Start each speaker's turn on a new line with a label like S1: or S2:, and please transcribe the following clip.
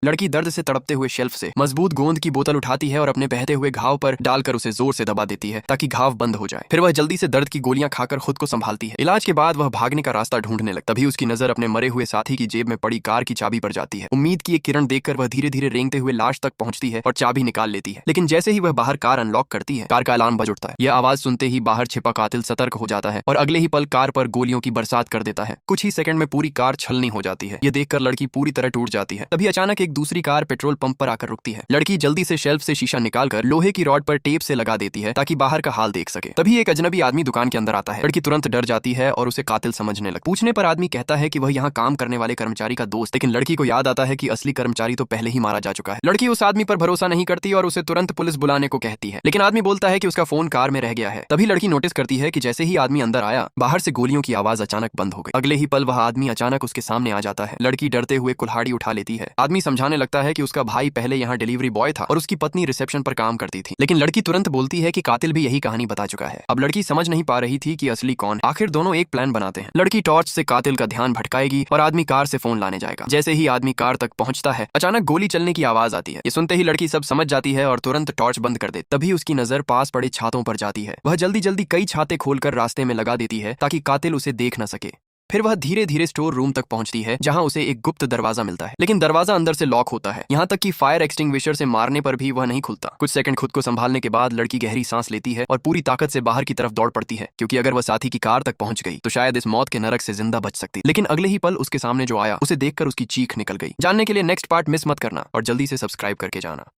S1: लड़की दर्द से तड़पते हुए शेल्फ से मजबूत गोंद की बोतल उठाती है और अपने बहते हुए घाव पर डालकर उसे जोर से दबा देती है ताकि घाव बंद हो जाए। फिर वह जल्दी से दर्द की गोलियां खाकर खुद को संभालती है। इलाज के बाद वह भागने का रास्ता ढूंढने लगती। तभी उसकी नजर अपने मरे हुए साथी की जेब में पड़ी कार की चाबी पर जाती है। उम्मीद की एक किरण देखकर वह धीरे धीरे रेंगते हुए लाश तक पहुंचती है और चाबी निकाल लेती है। लेकिन जैसे ही वह बाहर कार अनलॉक करती है, कार का अलार्म बज उठता है। यह आवाज सुनते ही बाहर छिपा कातिल सतर्क हो जाता है और अगले ही पल कार पर गोलियों की बरसात कर देता है। कुछ ही सेकंड में पूरी कार छलनी हो जाती है। यह देखकर लड़की पूरी तरह टूट जाती है। तभी अचानक एक दूसरी कार पेट्रोल पंप पर आकर रुकती है। लड़की जल्दी से शेल्फ से शीशा निकालकर लोहे की रॉड पर टेप से लगा देती है ताकि बाहर का हाल देख सके। तभी एक अजनबी आदमी दुकान के अंदर आता है। लड़की तुरंत डर जाती है और उसे कातिल समझने लगती। पूछने पर आदमी कहता है कि वह यहाँ काम करने वाले कर्मचारी का दोस्त। लेकिन लड़की को याद आता है कि असली कर्मचारी तो पहले ही मारा जा चुका है। लड़की उस आदमी पर भरोसा नहीं करती और उसे तुरंत पुलिस बुलाने को कहती है। लेकिन आदमी बोलता है कि उसका फोन कार में रह गया है। तभी लड़की नोटिस करती है कि जैसे ही आदमी अंदर आया, बाहर से गोलियों की आवाज अचानक बंद हो गई। अगले ही पल वह आदमी अचानक उसके सामने आ जाता है। लड़की डरते हुए कुल्हाड़ी उठा लेती है। आदमी समझाने लगता है कि उसका भाई पहले यहाँ डिलीवरी बॉय था और उसकी पत्नी रिसेप्शन पर काम करती थी। लेकिन लड़की तुरंत बोलती है कि कातिल भी यही कहानी बता चुका है। अब लड़की समझ नहीं पा रही थी कि असली कौन है। आखिर दोनों एक प्लान बनाते हैं। लड़की टॉर्च से कातिल का ध्यान भटकाएगी और आदमी कार से फोन लाने जाएगा। जैसे ही आदमी कार तक पहुंचता है, अचानक गोली चलने की आवाज आती है। ये सुनते ही लड़की सब समझ जाती है और तुरंत टॉर्च बंद कर देती। तभी उसकी नजर पास पड़े छातों पर जाती है। वह जल्दी जल्दी कई छाते खोलकर रास्ते में लगा देती है ताकि कातिल उसे देख न सके। फिर वह धीरे धीरे स्टोर रूम तक पहुंचती है जहां उसे एक गुप्त दरवाजा मिलता है। लेकिन दरवाजा अंदर से लॉक होता है। यहाँ तक कि फायर एक्सटिंग्विशर से मारने पर भी वह नहीं खुलता। कुछ सेकंड खुद को संभालने के बाद लड़की गहरी सांस लेती है और पूरी ताकत से बाहर की तरफ दौड़ पड़ती है, क्योंकि अगर वह साथी की कार तक पहुंच गई तो शायद इस मौत के नरक से जिंदा बच सकती। लेकिन अगले ही पल उसके सामने जो आया, उसे देखकर उसकी चीख निकल गई। जानने के लिए नेक्स्ट पार्ट मिस मत करना और जल्दी से सब्सक्राइब करके जाना।